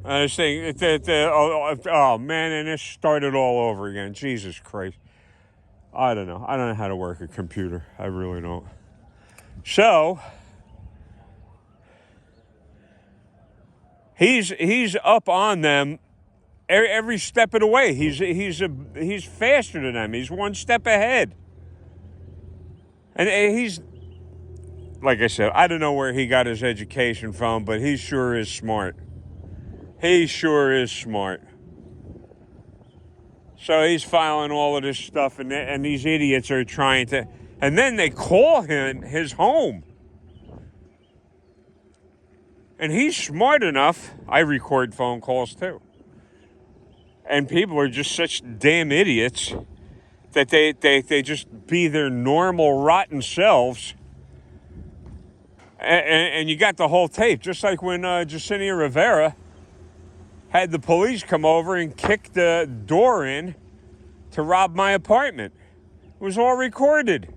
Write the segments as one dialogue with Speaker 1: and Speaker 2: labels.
Speaker 1: I was saying, oh man, and this started all over again. Jesus Christ. I don't know. I don't know how to work a computer. I really don't. So he's up on them every step of the way. He's faster than them. He's one step ahead. And he's, like I said, I don't know where he got his education from, but he sure is smart. He sure is smart. So he's filing all of this stuff, and these idiots are trying to, and then they call him his home. And he's smart enough. I record phone calls too. And people are just such damn idiots that they just be their normal rotten selves. And you got the whole tape, just like when Jacinia Rivera had the police come over and kick the door in to rob my apartment. It was all recorded.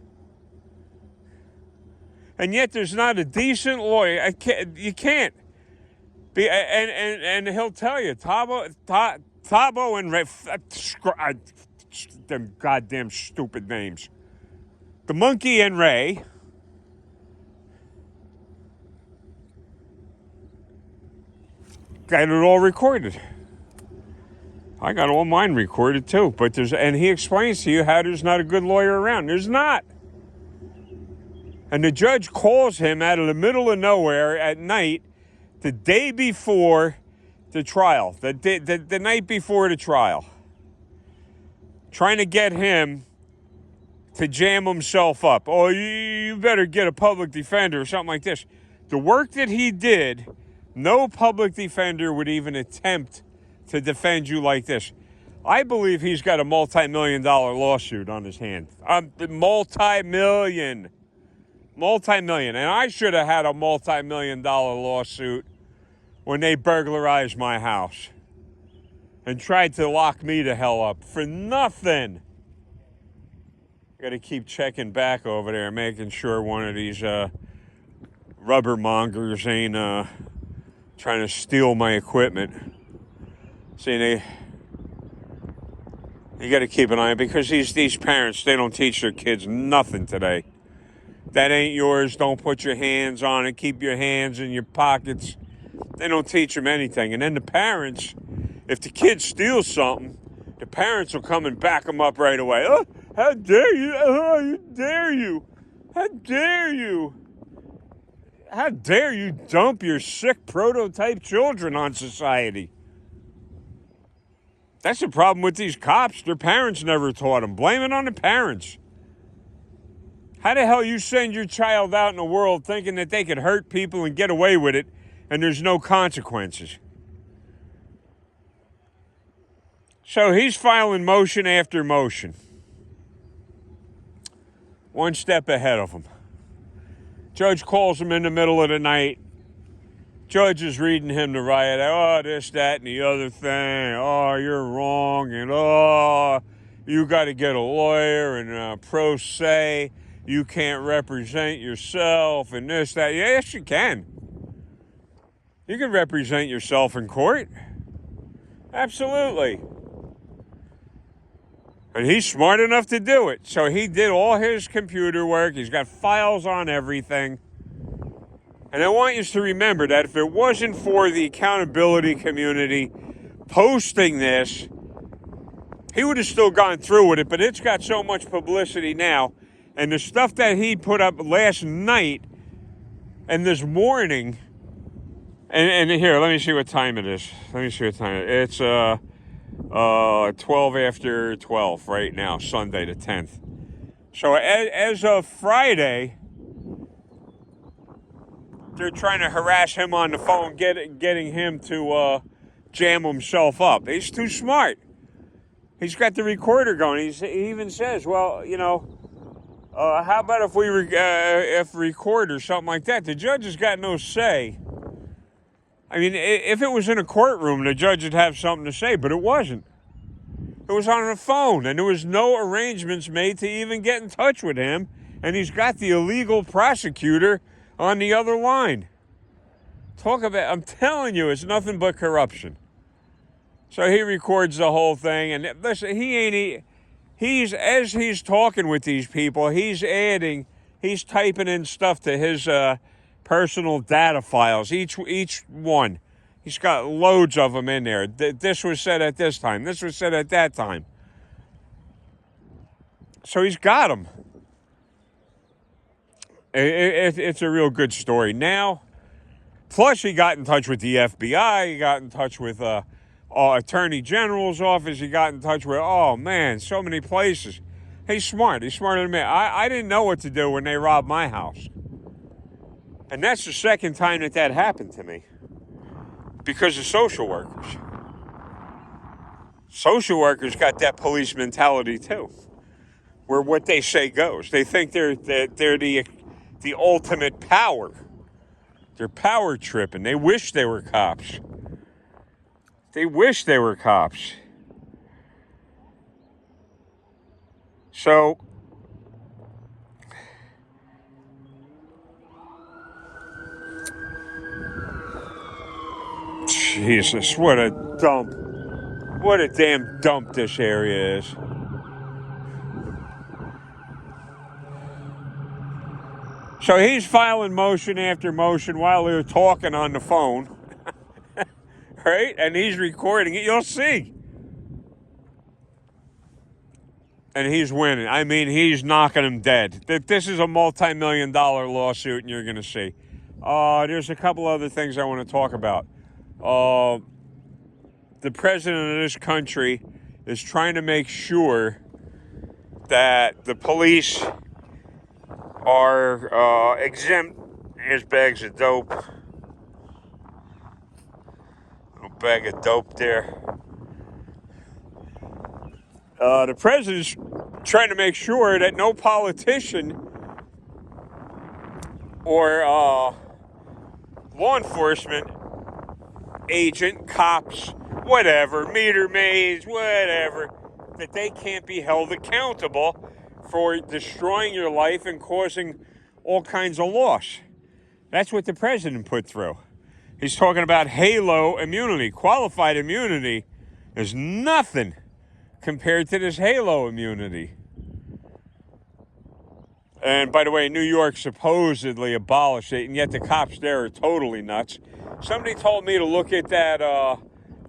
Speaker 1: And yet there's not a decent lawyer. You can't be, and he'll tell you, Thabo and Ray, them goddamn stupid names. The Monkey and Ray got it all recorded. I got all mine recorded too, but and he explains to you how there's not a good lawyer around. There's not. And the judge calls him out of the middle of nowhere at night, the day before the trial, the night before the trial, trying to get him to jam himself up. Oh, you better get a public defender or something like this. The work that he did, no public defender would even attempt to defend you like this. I believe he's got a multi-million-dollar lawsuit on his hand. Multi-million. And I should have had a multi-million-dollar lawsuit when they burglarized my house and tried to lock me the hell up for nothing. Got to keep checking back over there, making sure one of these rubber mongers ain't trying to steal my equipment. See, you got to keep an eye on it, because these parents, they don't teach their kids nothing today. That ain't yours. Don't put your hands on it. Keep your hands in your pockets. They don't teach them anything. And then the parents, if the kid steals something, the parents will come and back them up right away. Oh, how dare you? Oh, how dare you? How dare you? How dare you dump your sick prototype children on society? That's the problem with these cops. Their parents never taught them. Blame it on the parents. How the hell you send your child out in the world thinking that they could hurt people and get away with it and there's no consequences? So he's filing motion after motion. One step ahead of him. Judge calls him in the middle of the night. Judge is reading him the riot. Oh, this, that, and the other thing. Oh, you're wrong. And oh, you got to get a lawyer and pro se. You can't represent yourself and this, that. Yes, you can. You can represent yourself in court. Absolutely. And he's smart enough to do it. So he did all his computer work. He's got files on everything. And I want you to remember that if it wasn't for the accountability community posting this, he would have still gone through with it. But it's got so much publicity now. And the stuff that he put up last night and this morning, and here, let me see what time it is. It's 12 after 12 right now, Sunday the 10th. So as of Friday, they're trying to harass him on the phone, getting him to jam himself up. He's too smart. He's got the recorder going. He even says, well, you know, how about if we record or something like that? The judge has got no say. I mean, if it was in a courtroom, the judge would have something to say, but it wasn't. It was on the phone, and there was no arrangements made to even get in touch with him, and he's got the illegal prosecutor on the other line. Talk about, I'm telling you, it's nothing but corruption. So he records the whole thing, and listen, as he's talking with these people, he's typing in stuff to his personal data files, each one. He's got loads of them in there. This was said at this time. This was said at that time. So he's got them. It's a real good story. Now, plus he got in touch with the FBI. He got in touch with Attorney General's office. He got in touch with, oh man, so many places. He's smart. He's smarter than me. I didn't know what to do when they robbed my house. And that's the second time that happened to me. Because of social workers. Social workers got that police mentality too. Where what they say goes. They think they're the ultimate power. They're power tripping. They wish they were cops. They wish they were cops. So, Jesus, what a dump. What a damn dump this area is. So he's filing motion after motion while they're talking on the phone. Right? And he's recording it. You'll see. And he's winning. I mean, he's knocking him dead. This is a multi-million-dollar lawsuit, and you're going to see. There's a couple other things I want to talk about. The president of this country is trying to make sure that the police are exempt. Here's bags of dope. Little bag of dope there. The president's trying to make sure that no politician or law enforcement agent, cops, whatever, meter maids, whatever, that they can't be held accountable for destroying your life and causing all kinds of loss. That's what the president put through. He's talking about halo immunity. Qualified immunity is nothing compared to this halo immunity. And by the way, New York supposedly abolished it, and yet the cops there are totally nuts. Somebody told me to look at that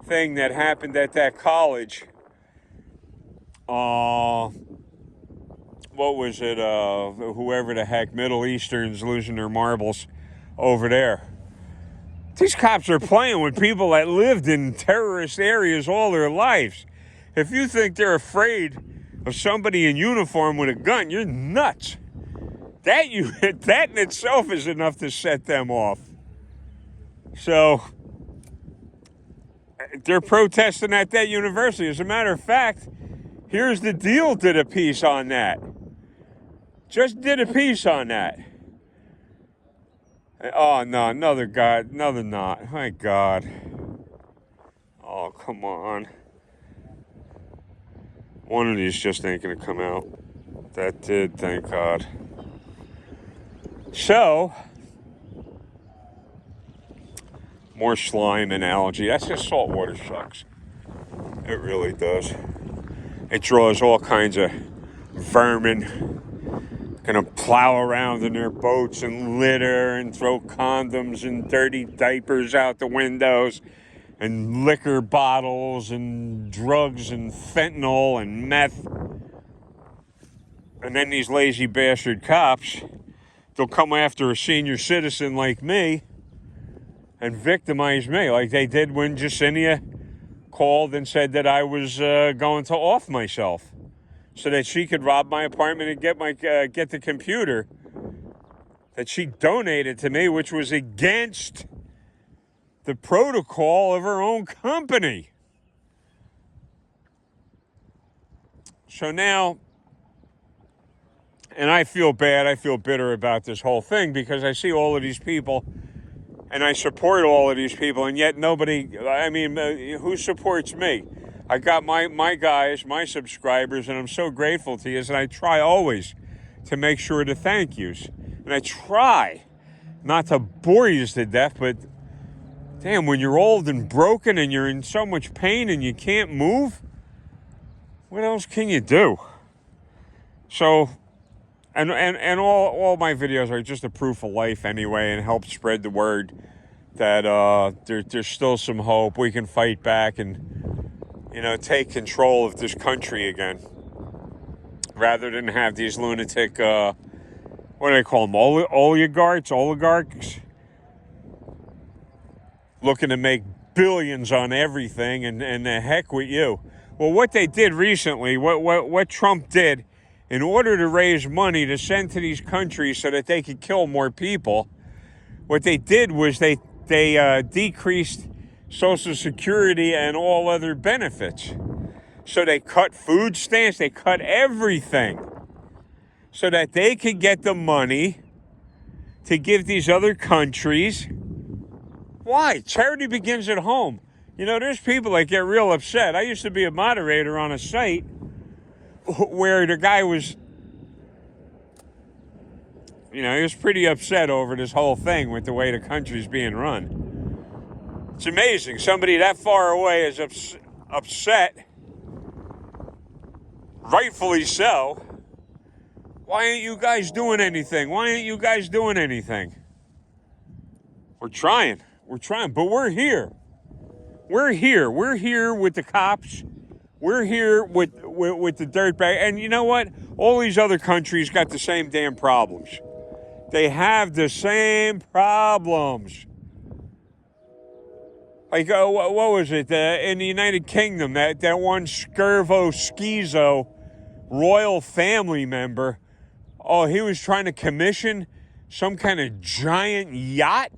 Speaker 1: thing that happened at that college. What was it? Whoever the heck, Middle Easterns losing their marbles over there. These cops are playing with people that lived in terrorist areas all their lives. If you think they're afraid of somebody in uniform with a gun, you're nuts. That in itself is enough to set them off. So they're protesting at that university. As a matter of fact, here's the deal. Did a piece on that. Just did a piece on that. Oh no, another knot. My God. Oh, come on. One of these just ain't gonna come out. That did, thank God. So, more slime and algae. That's just salt water sucks. It really does. It draws all kinds of vermin. Gonna plow around in their boats and litter and throw condoms and dirty diapers out the windows and liquor bottles and drugs and fentanyl and meth. And then these lazy bastard cops, they'll come after a senior citizen like me and victimize me like they did when Jacinia called and said that I was going to off myself so that she could rob my apartment and get the computer that she donated to me, which was against the protocol of her own company. So now, and I feel bad, I feel bitter about this whole thing because I see all of these people and I support all of these people, and yet nobody, who supports me? I got my guys, my subscribers, and I'm so grateful to you, and I try always to make sure to thank yous. And I try not to bore you to death, but Damn, when you're old and broken and you're in so much pain and you can't move, what else can you do? So, and all my videos are just a proof of life anyway, and help spread the word that there's still some hope. We can fight back and, take control of this country again, rather than have these lunatic, what do they call them, oligarchs, looking to make billions on everything, and the heck with you. Well, what they did recently, what Trump did, in order to raise money to send to these countries so that they could kill more people, what they did was they decreased Social Security and all other benefits. So they cut food stamps, they cut everything, so that they could get the money to give these other countries. Why? Charity begins at home. There's people that get real upset. I used to be a moderator on a site where the guy was, he was pretty upset over this whole thing with the way the country's being run. It's amazing. Somebody that far away is upset, rightfully so. Why aren't you guys doing anything? We're trying, but we're here. We're here with the cops. We're here with the dirtbag. And you know what? All these other countries got the same damn problems. They have the same problems. Like, what was it? In the United Kingdom, that one Scurvo Schizo royal family member, he was trying to commission some kind of giant yacht?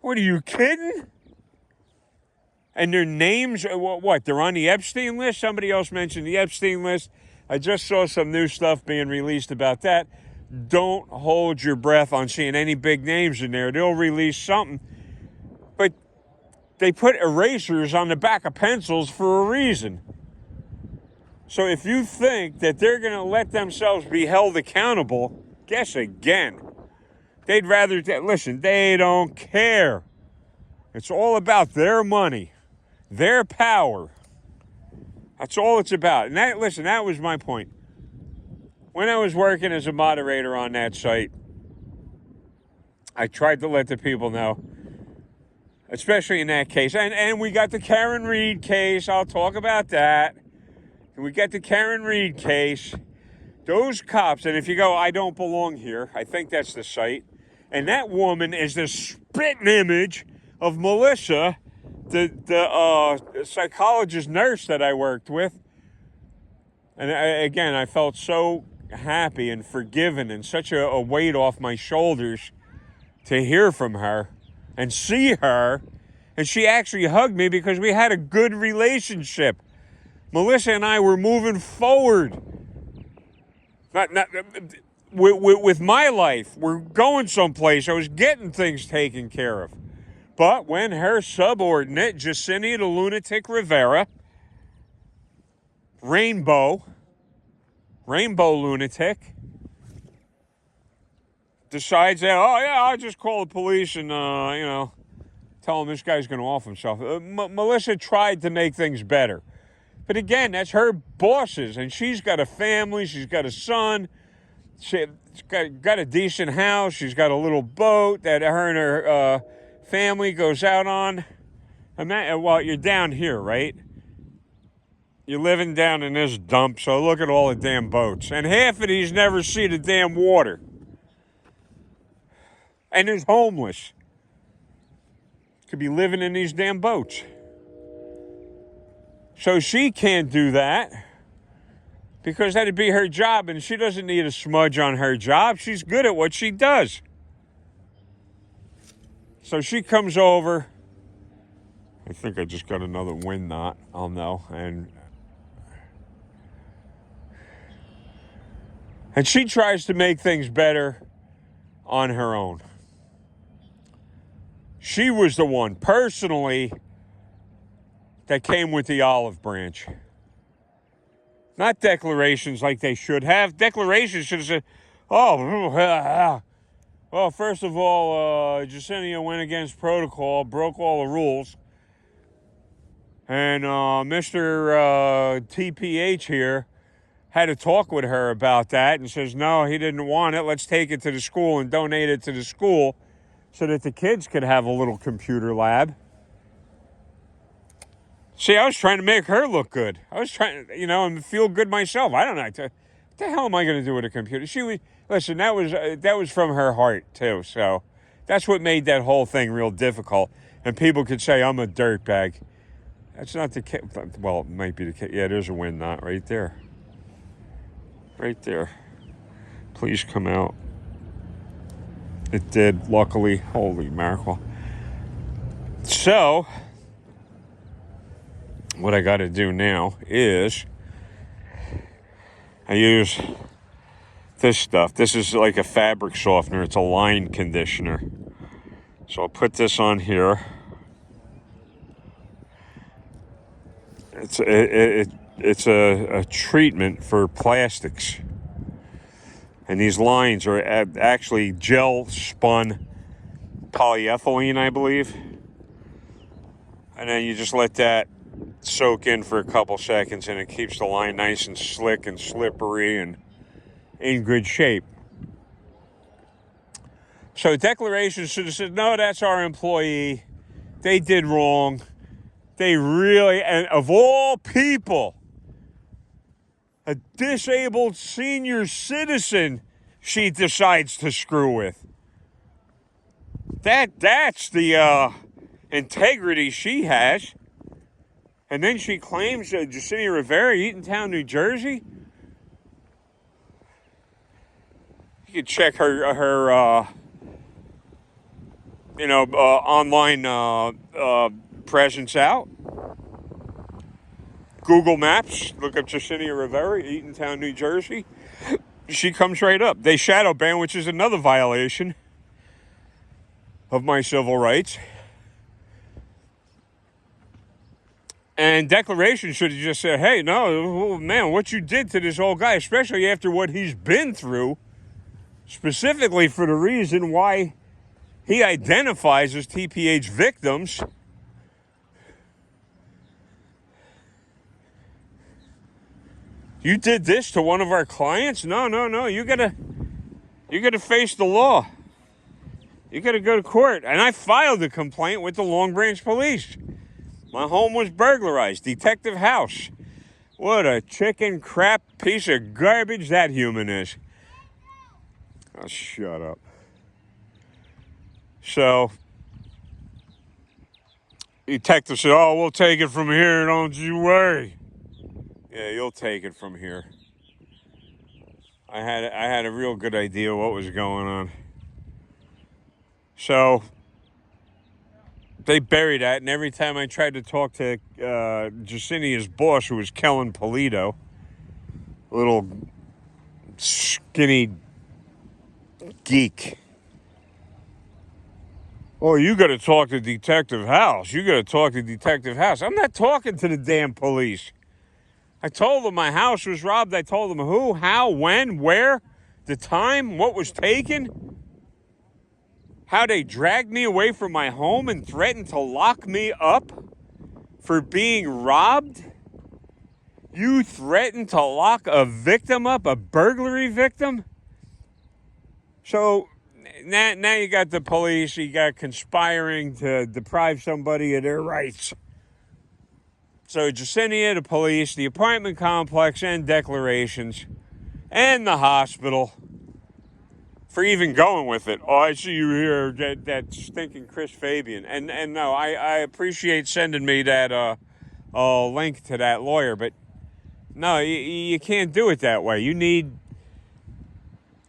Speaker 1: What, are you kidding? And their names, what, they're on the Epstein list? Somebody else mentioned the Epstein list. I just saw some new stuff being released about that. Don't hold your breath on seeing any big names in there. They'll release something. But they put erasers on the back of pencils for a reason. So if you think that they're going to let themselves be held accountable, guess again. They'd rather, listen, they don't care. It's all about their money. Their power. That's all it's about. And that was my point. When I was working as a moderator on that site, I tried to let the people know, especially in that case. And we got the Karen Reed case. I'll talk about that. And we got the Karen Reed case. Those cops, and if you go, I don't belong here, I think that's the site. And that woman is the spitting image of Melissa, the psychologist nurse that I worked with. And I felt so happy and forgiven, and such a weight off my shoulders to hear from her and see her. And she actually hugged me because we had a good relationship. Melissa and I were moving forward. With my life, we're going someplace. I was getting things taken care of. But when her subordinate, Jacinia the Lunatic Rivera, Rainbow Lunatic, decides that, I'll just call the police and, tell him this guy's going to off himself. Melissa tried to make things better. But again, that's her bosses, and she's got a family, she's got a son, she's got a decent house, she's got a little boat that her and her family goes out on. Well, you're down here, right? You're living down in this dump, so look at all the damn boats. And half of these never see the damn water. And there's homeless. Could be living in these damn boats. So she can't do that because that'd be her job, and she doesn't need a smudge on her job. She's good at what she does. So she comes over. I think I just got another wind knot. I'll know. And she tries to make things better on her own. She was the one, personally, that came with the olive branch. Not declarations like they should have. Declarations should have said, well, Well, first of all, Jacinia went against protocol, broke all the rules. And Mr. TPH here had a talk with her about that and says, no, he didn't want it. Let's take it to the school and donate it to the school so that the kids could have a little computer lab. See, I was trying to make her look good. I was trying, and feel good myself. I don't know. What the hell am I going to do with a computer? Listen, that was from her heart, too. So that's what made that whole thing real difficult. And people could say, I'm a dirtbag. That's not the case. Well, it might be the case. Yeah, there's a wind knot right there. Right there. Please come out. It did, luckily. Holy mackerel. So, what I got to do now is I use this stuff. This is like a fabric softener. It's a line conditioner. So I'll put this on here. It's a treatment for plastics. And these lines are actually gel spun polyethylene, I believe. And then you just let that soak in for a couple seconds and it keeps the line nice and slick and slippery and in good shape. So declaration should have said, no, that's our employee. They did wrong. They really, and of all people, a disabled senior citizen she decides to screw with. That's the integrity she has. And then she claims Jacinia Rivera, Eatontown, New Jersey. You can check her online presence out. Google Maps, look up Jacinia Rivera, Eatontown, New Jersey. She comes right up. They shadow ban, which is another violation of my civil rights. And declaration should have just said, hey, no, man, what you did to this old guy, especially after what he's been through, specifically for the reason why he identifies as TPH victims. You did this to one of our clients? No. You gotta face the law. You gotta go to court. And I filed a complaint with the Long Branch Police. My home was burglarized. Detective House. What a chicken crap piece of garbage that human is. Oh, shut up. So, detective said, oh, we'll take it from here, don't you worry. Yeah, you'll take it from here. I had a real good idea what was going on. So, they buried that, and every time I tried to talk to Jacinia's boss, who was Kellen Polito, a little skinny geek. Oh, you got to talk to Detective House. You got to talk to Detective House. I'm not talking to the damn police. I told them my house was robbed. I told them who, how, when, where, the time, what was taken, how they dragged me away from my home and threatened to lock me up for being robbed. You threatened to lock a victim up, a burglary victim? So now you got the police, you got conspiring to deprive somebody of their rights. So Jacinia, the police, the apartment complex, and declarations, and the hospital for even going with it. Oh, I see you here, that stinking Chris Fabian. And no, I appreciate sending me that link to that lawyer, but no, you can't do it that way. You need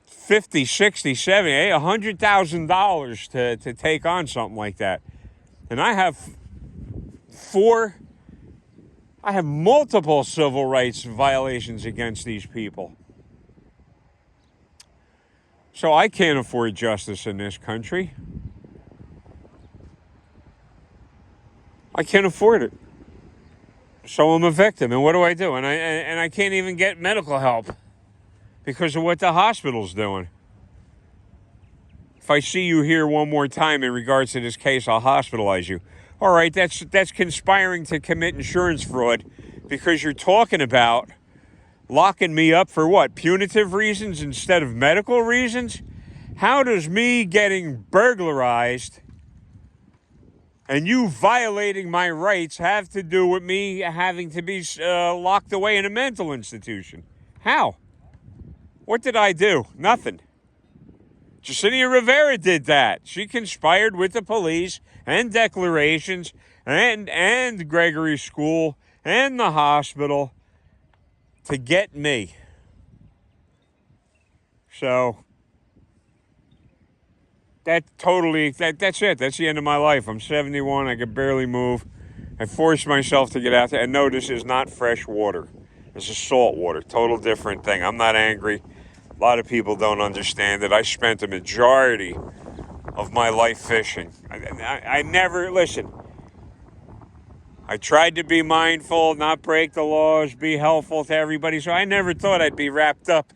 Speaker 1: $50, $60, $70, $100,000 to take on something like that. And I have multiple civil rights violations against these people. So I can't afford justice in this country. I can't afford it. So I'm a victim, and what do? And I can't even get medical help because of what the hospital's doing. If I see you here one more time in regards to this case, I'll hospitalize you. All right, that's conspiring to commit insurance fraud because you're talking about locking me up for what? Punitive reasons instead of medical reasons? How does me getting burglarized and you violating my rights have to do with me having to be locked away in a mental institution? How? What did I do? Nothing. Jacinia Rivera did that. She conspired with the police and declarations and Gregory School and the hospital to get me. So that's it. That's the end of my life. I'm 71. I could barely move. I forced myself to get out there. And no, this is not fresh water. This is salt water. Total different thing. I'm not angry. A lot of people don't understand it. I spent the majority of my life fishing. I never, listen, I tried to be mindful, not break the laws, be helpful to everybody. So I never thought I'd be wrapped up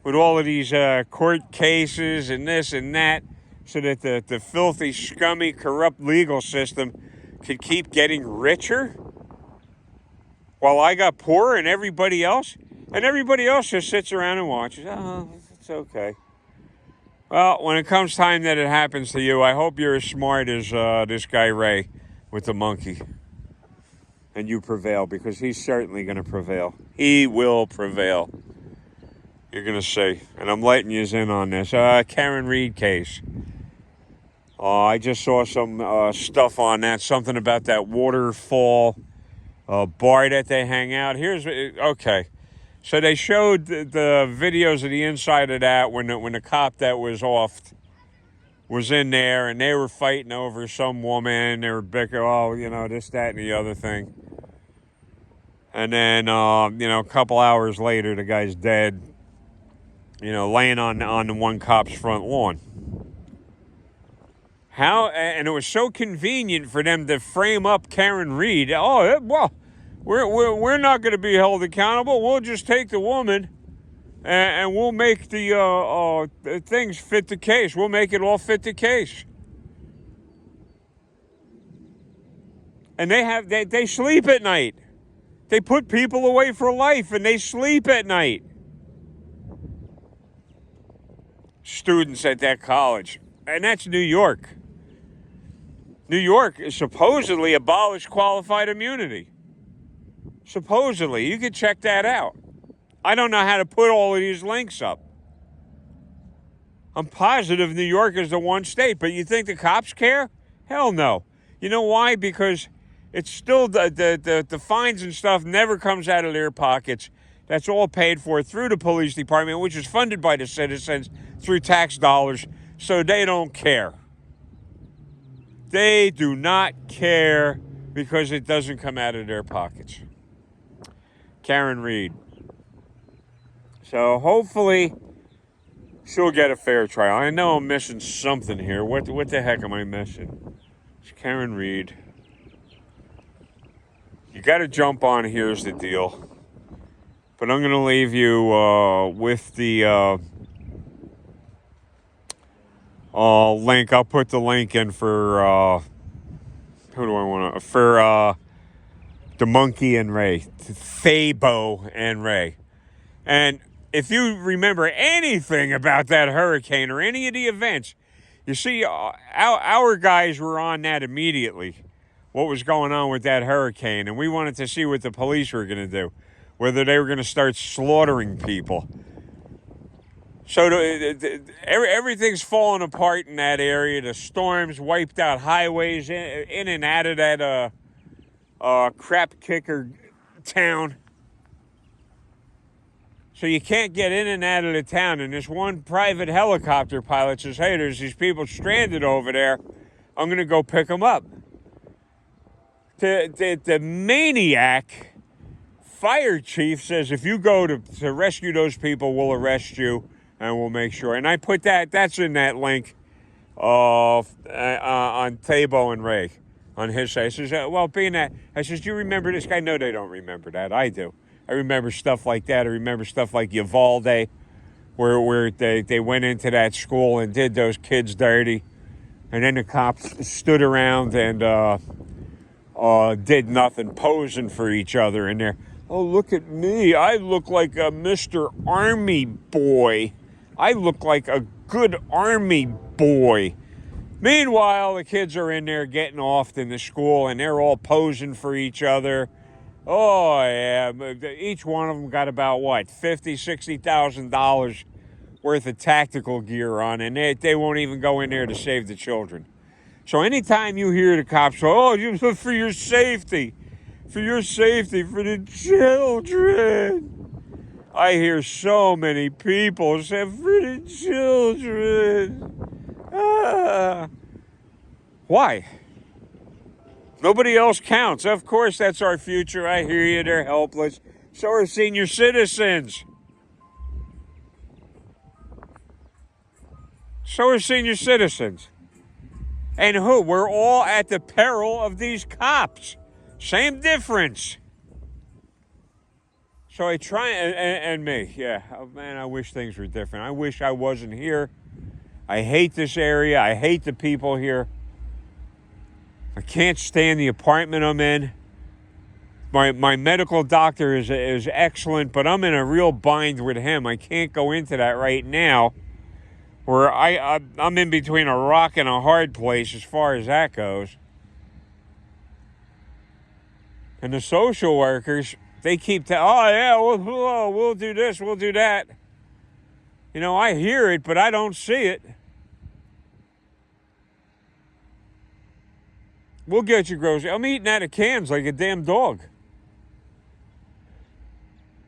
Speaker 1: with all of these court cases and this and that so that the filthy, scummy, corrupt legal system could keep getting richer while I got poorer and everybody else. And everybody else just sits around and watches. Oh, it's okay. Well, when it comes time that it happens to you, I hope you're as smart as this guy Ray with the monkey. And you prevail, because he's certainly going to prevail. He will prevail. You're going to see. And I'm letting you in on this. Karen Reed case. I just saw some stuff on that. Something about that waterfall bar that they hang out. Okay. So they showed the videos of the inside of that when the cop that was offed was in there, and they were fighting over some woman. They were bickering, this, that, and the other thing. And then, a couple hours later, the guy's dead, laying on the one cop's front lawn. And it was so convenient for them to frame up Karen Reed. Oh, well, we're not going to be held accountable. We'll just take the woman and we'll make the things fit the case. We'll make it all fit the case. And they sleep at night. They put people away for life and they sleep at night. Students at that college. And that's New York. New York supposedly abolished qualified immunity. Supposedly. You could check that out. I don't know how to put all of these links up. I'm positive New York is the one state, but you think the cops care? Hell no. You know why? Because it's still the fines and stuff never comes out of their pockets. That's all paid for through the police department, which is funded by the citizens through tax dollars, so they don't care. They do not care because it doesn't come out of their pockets. Karen Reed. So hopefully she'll get a fair trial. I know I'm missing something here. What the heck am I missing? It's Karen Reed. You got to jump on Here's the Deal. But I'm going to leave you with the link. I'll put the link in for who do I want to? For the monkey and Ray, Fabo and Ray. And if you remember anything about that hurricane or any of the events, you see, our guys were on that immediately. What was going on with that hurricane, and we wanted to see what the police were going to do, whether they were going to start slaughtering people. So everything's falling apart in that area. The storms wiped out highways in and out of that crap kicker town. So you can't get in and out of the town. And this one private helicopter pilot says, hey, there's these people stranded over there. I'm going to go pick them up. The maniac fire chief says, if you go to rescue those people, we'll arrest you and we'll make sure. And I put that's in that link on Fabo and Ray on his side. He says, well, being that, I says, do you remember this guy? No, they don't remember that. I do. I remember stuff like that. I remember stuff like Uvalde, where they went into that school and did those kids dirty. And then the cops stood around and did nothing, posing for each other in there. Oh, look at me. I look like a Mr. Army boy. I look like a good Army boy. Meanwhile, the kids are in there getting offed in the school, and they're all posing for each other. Oh, yeah. Each one of them got about, what, $50,000, $60,000 worth of tactical gear on, and they won't even go in there to save the children. So anytime you hear the cops go, oh, for your safety, for the children, I hear so many people say, for the children. Why? Nobody else counts. Of course, that's our future. I hear you. They're helpless. So are senior citizens. So are senior citizens. And who? We're all at the peril of these cops. Same difference. So I try, and me, yeah. Oh, man, I wish things were different. I wish I wasn't here. I hate this area. I hate the people here. I can't stand the apartment I'm in. My medical doctor is excellent, but I'm in a real bind with him. I can't go into that right now. Where I'm in between a rock and a hard place as far as that goes. And the social workers, they keep we'll do this, we'll do that. You know, I hear it, but I don't see it. We'll get you groceries. I'm eating out of cans like a damn dog.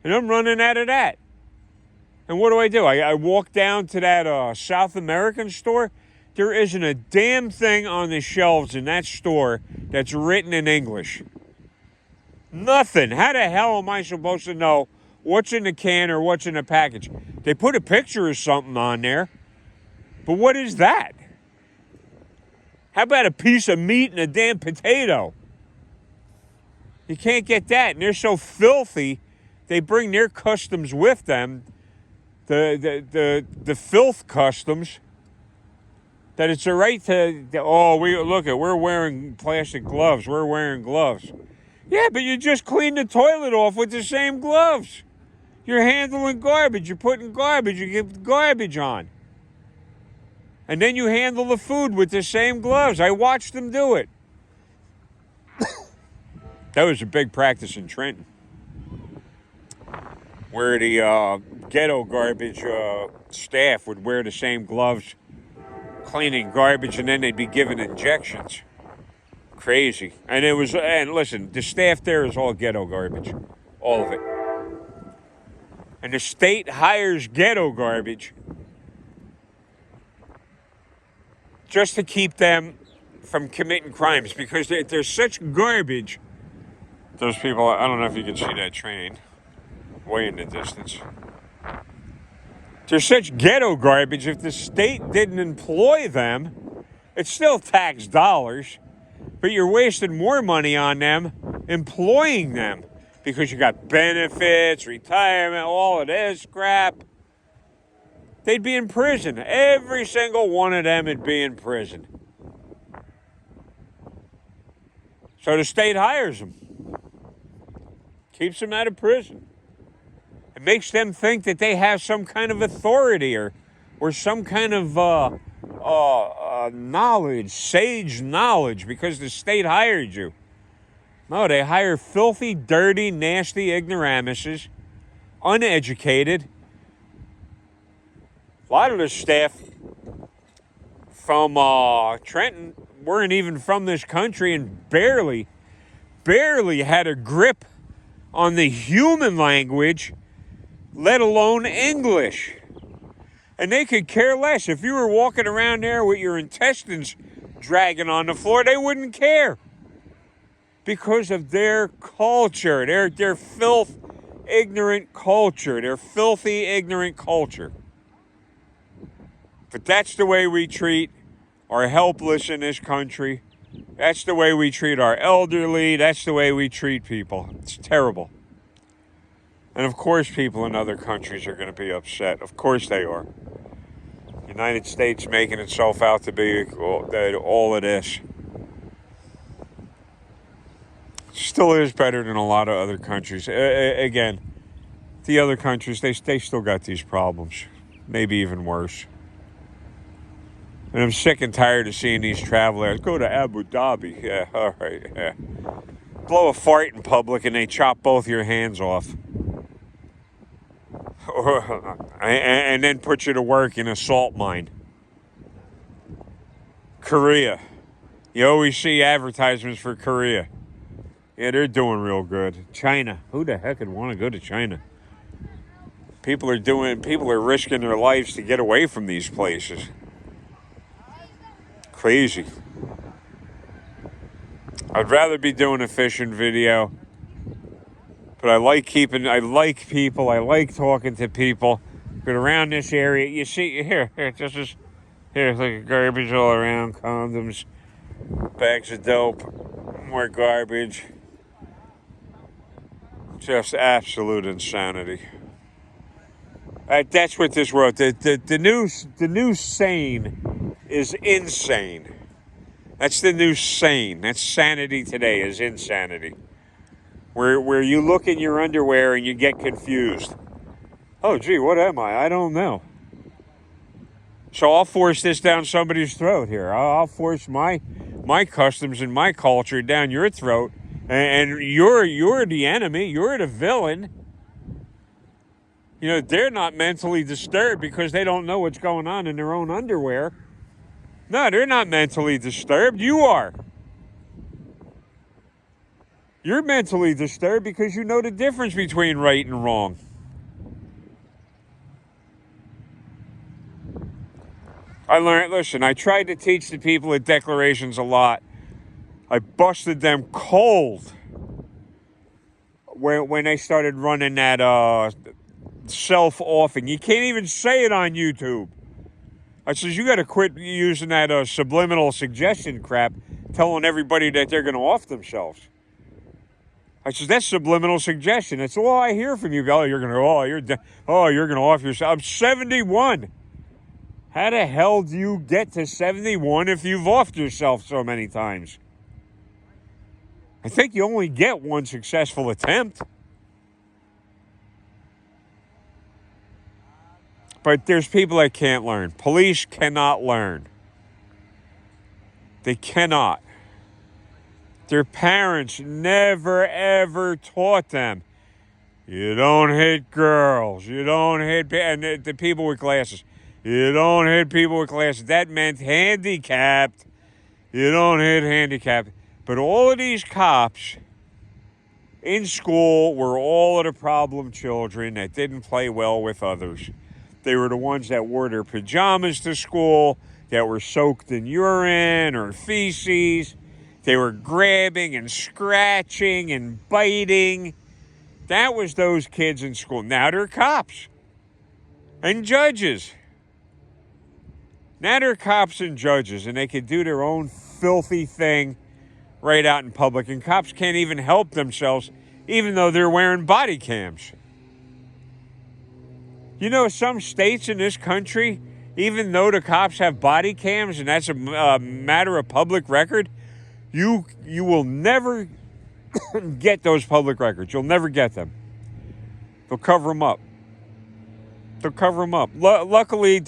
Speaker 1: And I'm running out of that. And what do? I walk down to that South American store. There isn't a damn thing on the shelves in that store that's written in English. Nothing. How the hell am I supposed to know what's in the can or what's in the package? They put a picture of something on there. But what is that? How about a piece of meat and a damn potato? You can't get that. And they're so filthy, they bring their customs with them. The filth customs, that it's a right we're wearing plastic gloves. We're wearing gloves. Yeah, but you just clean the toilet off with the same gloves. You're handling garbage. You're putting garbage. You get garbage on. And then you handle the food with the same gloves. I watched them do it. That was a big practice in Trenton, where the ghetto garbage staff would wear the same gloves cleaning garbage, and then they'd be given injections. Crazy. And listen, the staff there is all ghetto garbage. All of it. And the state hires ghetto garbage just to keep them from committing crimes, because they're such garbage. Those people, I don't know if you can see that train way in the distance. They're such ghetto garbage. If the state didn't employ them, it's still tax dollars, but you're wasting more money on them employing them, because you got benefits, retirement, all of this crap. They'd be in prison. Every single one of them would be in prison. So the state hires them, keeps them out of prison. It makes them think that they have some kind of authority or some kind of knowledge, sage knowledge, because the state hired you. No, they hire filthy, dirty, nasty ignoramuses, uneducated. A lot of the staff from Trenton weren't even from this country and barely had a grip on the human language, let alone English. And they could care less. If you were walking around there with your intestines dragging on the floor, they wouldn't care. Because of their culture, their filth, ignorant culture, their filthy, ignorant culture. But that's the way we treat our helpless in this country. That's the way we treat our elderly. That's the way we treat people. It's terrible. And of course people in other countries are going to be upset. Of course they are. The United States making itself out to be all it is. Still is better than a lot of other countries. Again, the other countries, they still got these problems. Maybe even worse. And I'm sick and tired of seeing these travelers go to Abu Dhabi. Yeah, all right, yeah. Blow a fart in public and they chop both your hands off. And then put you to work in a salt mine. Korea. You always see advertisements for Korea. Yeah, they're doing real good. China. Who the heck would want to go to China? People are risking their lives to get away from these places. Crazy. I'd rather be doing a fishing video. But I like people, I like talking to people. But around this area, you see, here's like garbage all around, condoms, bags of dope, more garbage. Just absolute insanity. That's what this world, the new sane is insane. That's the new sane. That's sanity today, is insanity. Where you look in your underwear and you get confused. Oh, gee, what am I? I don't know. So I'll force this down somebody's throat here. I'll force my customs and my culture down your throat, and you're the enemy. You're the villain. You know, they're not mentally disturbed because they don't know what's going on in their own underwear. No, they're not mentally disturbed. You are. You're mentally disturbed because you know the difference between right and wrong. I tried to teach the people at Declarations a lot. I busted them cold when they started running that self-offing. You can't even say it on YouTube. I says, you got to quit using that subliminal suggestion crap, telling everybody that they're going to off themselves. I says, that's subliminal suggestion. That's all I hear from you. You're going to off yourself. I'm 71. How the hell do you get to 71 if you've offed yourself so many times? I think you only get one successful attempt. But there's people that can't learn. Police cannot learn. They cannot. Their parents never, ever taught them. You don't hit girls. You don't hit... And the people with glasses. You don't hit people with glasses. That meant handicapped. You don't hit handicapped. But all of these cops in school were all of the problem children that didn't play well with others. They were the ones that wore their pajamas to school, that were soaked in urine or feces. They were grabbing and scratching and biting. That was those kids in school. Now they're cops and judges. Now they're cops and judges, and they can do their own filthy thing right out in public. And cops can't even help themselves, even though they're wearing body cams. You know, some states in this country, even though the cops have body cams and that's a matter of public record, you will never get those public records. You'll never get them. They'll cover them up. Luckily,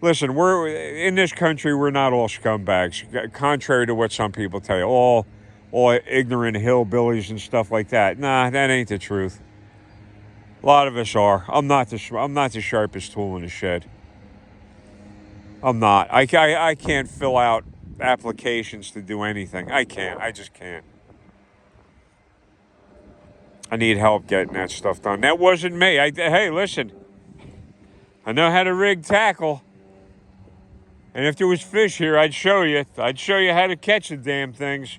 Speaker 1: listen, we're in this country, we're not all scumbags, contrary to what some people tell you. All ignorant hillbillies and stuff like that. Nah, that ain't the truth. A lot of us are. I'm not the sharpest tool in the shed. I'm not. I can't fill out applications to do anything. I can't. I just can't. I need help getting that stuff done. That wasn't me. Hey, listen. I know how to rig tackle. And if there was fish here, I'd show you. I'd show you how to catch the damn things.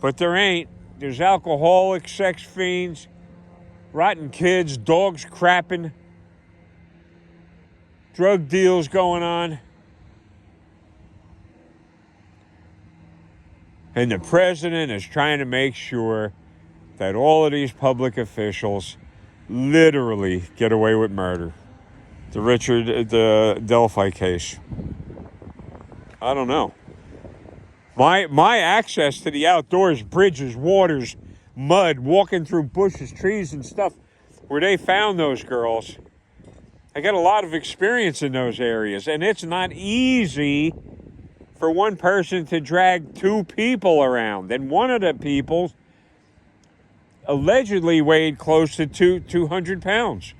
Speaker 1: But there ain't. There's alcoholics, sex fiends, rotten kids, dogs crapping, drug deals going on. And the president is trying to make sure that all of these public officials literally get away with murder. The Delphi case. I don't know. My access to the outdoors, bridges, waters, mud, walking through bushes, trees, and stuff, where they found those girls, I got a lot of experience in those areas, and it's not easy for one person to drag two people around. And one of the people allegedly weighed close to 200 pounds.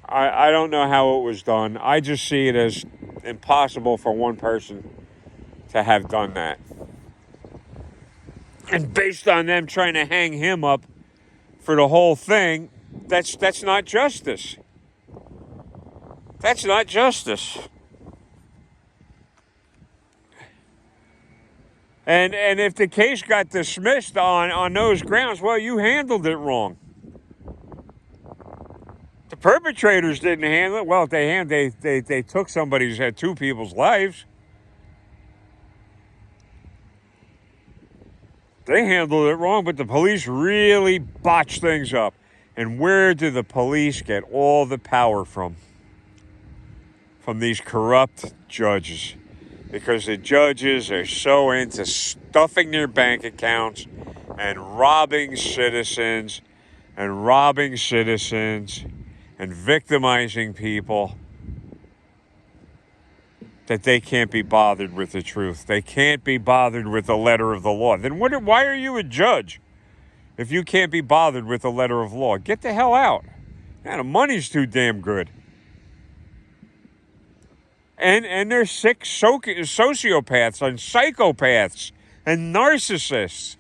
Speaker 1: I don't know how it was done. I just see it as impossible for one person to have done that. And based on them trying to hang him up for the whole thing, that's not justice. That's not justice. And if the case got dismissed on those grounds, well, you handled it wrong. The perpetrators didn't handle it. Well, they took two people's lives. They handled it wrong, but the police really botched things up. And where do the police get all the power from? From these corrupt judges. Because the judges are so into stuffing their bank accounts and robbing citizens and victimizing people that they can't be bothered with the truth. They can't be bothered with the letter of the law. Then why are you a judge if you can't be bothered with the letter of law? Get the hell out. Man, the money's too damn good. And they're sick sociopaths and psychopaths and narcissists.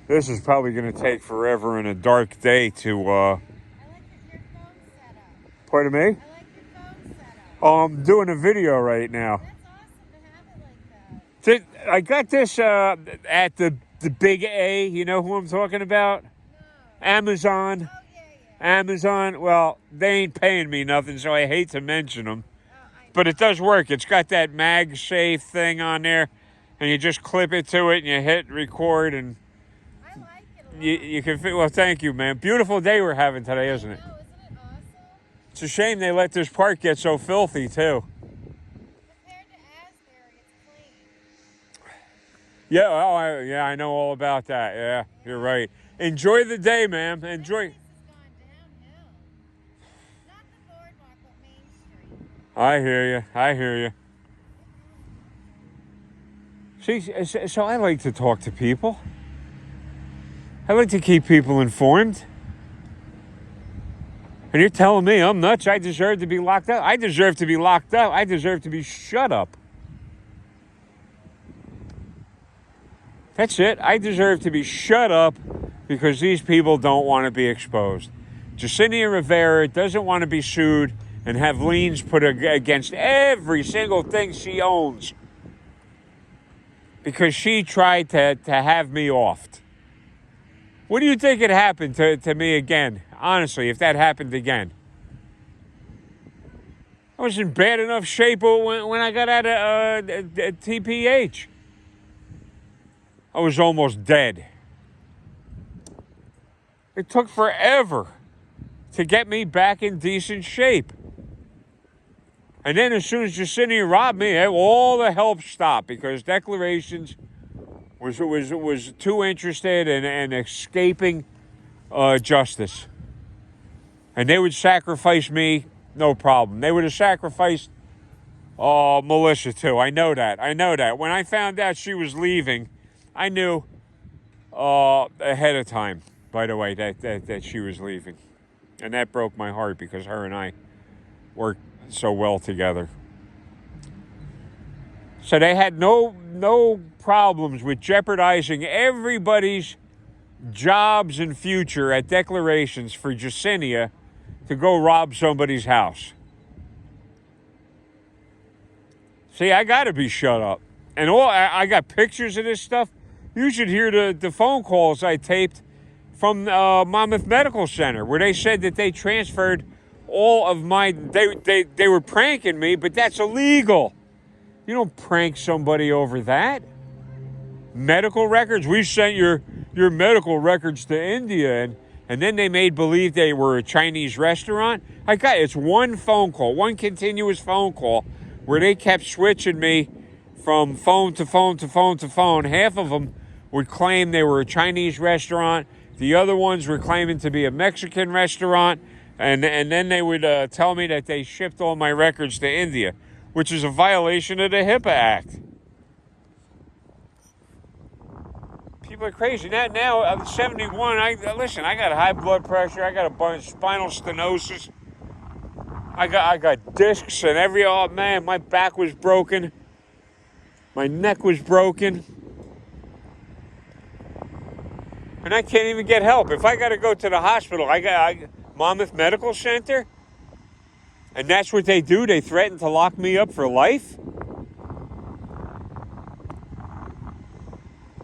Speaker 1: This is probably going to take forever and a dark day to...
Speaker 2: I like your phone setup.
Speaker 1: Pardon me?
Speaker 2: I like your phone setup.
Speaker 1: Oh, I'm doing a video right now.
Speaker 2: That's awesome to have it like that.
Speaker 1: I got this at the Big A. You know who I'm talking about?
Speaker 2: No.
Speaker 1: Amazon.
Speaker 2: Oh, yeah.
Speaker 1: Amazon. Well, they ain't paying me nothing, so I hate to mention them.
Speaker 2: Oh, I know.
Speaker 1: But it does work. It's got that MagSafe thing on there, and you just clip it to it, and you hit record, and
Speaker 2: I like it a lot.
Speaker 1: you can fit. Well, thank you, man. Beautiful day we're having today, isn't it?
Speaker 2: I know, isn't it awesome?
Speaker 1: It's a shame they let this park get so filthy, too.
Speaker 2: Compared to Asbury, it's clean.
Speaker 1: Yeah, I know all about that. Yeah, you're right. Enjoy the day, ma'am. Enjoy.
Speaker 2: This has gone downhill. Not the boardwalk, but Main Street.
Speaker 1: I hear you. See, so I like to talk to people. I like to keep people informed. And you're telling me I'm nuts. I deserve to be locked up. I deserve to be locked up. I deserve to be shut up. That's it. I deserve to be shut up because these people don't want to be exposed. Jacinia Rivera doesn't want to be sued and have liens put against every single thing she owns because she tried to have me offed. What do you think would happen to me again? Honestly, if that happened again. I was in bad enough shape when I got out of TPH. I was almost dead. It took forever to get me back in decent shape. And then as soon as Jacinia robbed me, all the help stopped because Declarations was too interested in escaping justice. And they would sacrifice me, no problem. They would have sacrificed Melissa too. I know that. When I found out she was leaving, I knew ahead of time, by the way, that she was leaving. And that broke my heart because her and I worked so well together. So they had no problems with jeopardizing everybody's jobs and future at Declarations for Jacinia to go rob somebody's house. See, I got to be shut up. And I got pictures of this stuff. You should hear the phone calls I taped from Monmouth Medical Center where they said that they transferred all of my... They were pranking me, but that's illegal. You don't prank somebody over that. Medical records? We sent your medical records to India, and then they made believe they were a Chinese restaurant. It's one phone call, one continuous phone call, where they kept switching me from phone to phone to phone to phone. Half of them would claim they were a Chinese restaurant. The other ones were claiming to be a Mexican restaurant. And then they would tell me that they shipped all my records to India, which is a violation of the HIPAA Act. People are crazy. Now I'm 71. I got high blood pressure. I got a bunch of spinal stenosis. I got discs and oh man, my back was broken. My neck was broken. And I can't even get help. If I got to go to the hospital, I got Monmouth Medical Center, and that's what they do. They threaten to lock me up for life.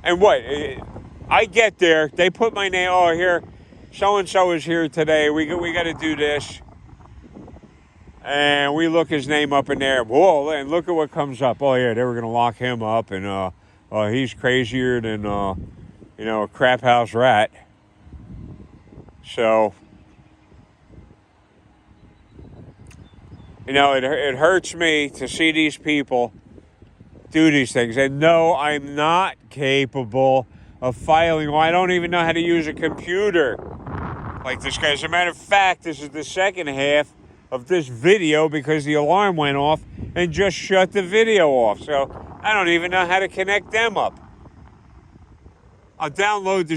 Speaker 1: And what? I get there, they put my name. Oh, here, so and so is here today. We got to do this, and we look his name up in there. Whoa, and look at what comes up. Oh yeah, they were gonna lock him up, and he's crazier than a crap house rat. So. It hurts me to see these people do these things. And no, I'm not capable of filing. Well, I don't even know how to use a computer like this guy. As a matter of fact, this is the second half of this video because the alarm went off and just shut the video off. So I don't even know how to connect them up. I'll download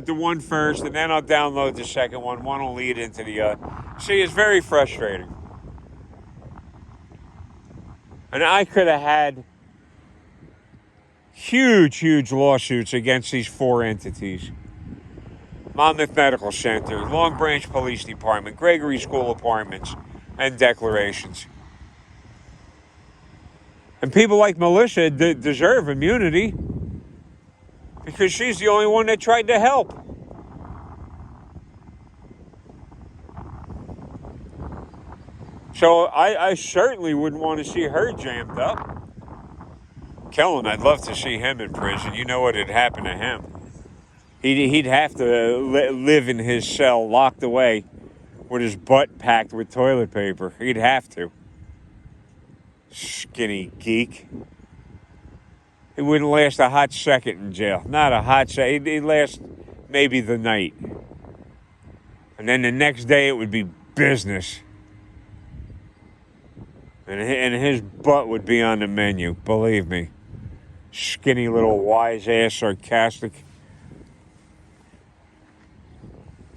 Speaker 1: the one first, and then I'll download the second one. One will lead into the other. See, it's very frustrating. And I could have had huge lawsuits against these four entities. Monmouth Medical Center, Long Branch Police Department, Gregory School Apartments, and Declarations. And people like Melissa deserve immunity because she's the only one that tried to help. So I certainly wouldn't want to see her jammed up. Kellen, I'd love to see him in prison. You know what had happened to him. He'd have to live in his cell, locked away, with his butt packed with toilet paper. He'd have to. Skinny geek. He wouldn't last a hot second in jail. Not a hot second. He'd last maybe the night. And then the next day it would be business. And his butt would be on the menu, believe me. Skinny little wise-ass, sarcastic,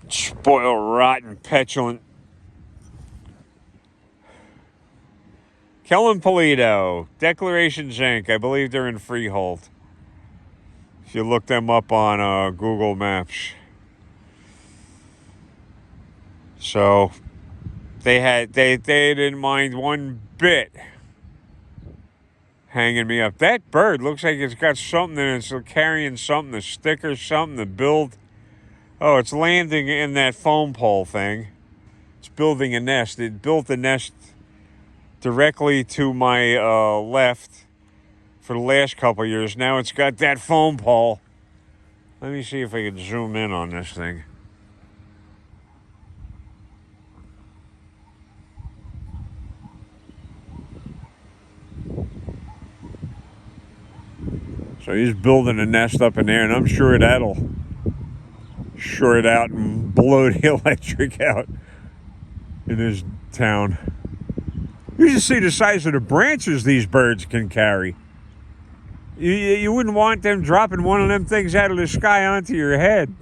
Speaker 1: spoiled, rotten, petulant. Kellen Polito, Declarations Inc. I believe they're in Freehold. If you look them up on Google Maps. So they didn't mind one bit hanging me up. That bird looks like it's got something in it. It's carrying something, a sticker, something to build. Oh, it's landing in that foam pole thing. It's building a nest. It built a nest directly to my left for the last couple of years. Now it's got that foam pole. Let me see if I can zoom in on this thing. So he's building a nest up in there, and I'm sure that'll short out and blow the electric out in his town. You should see the size of the branches these birds can carry. You wouldn't want them dropping one of them things out of the sky onto your head.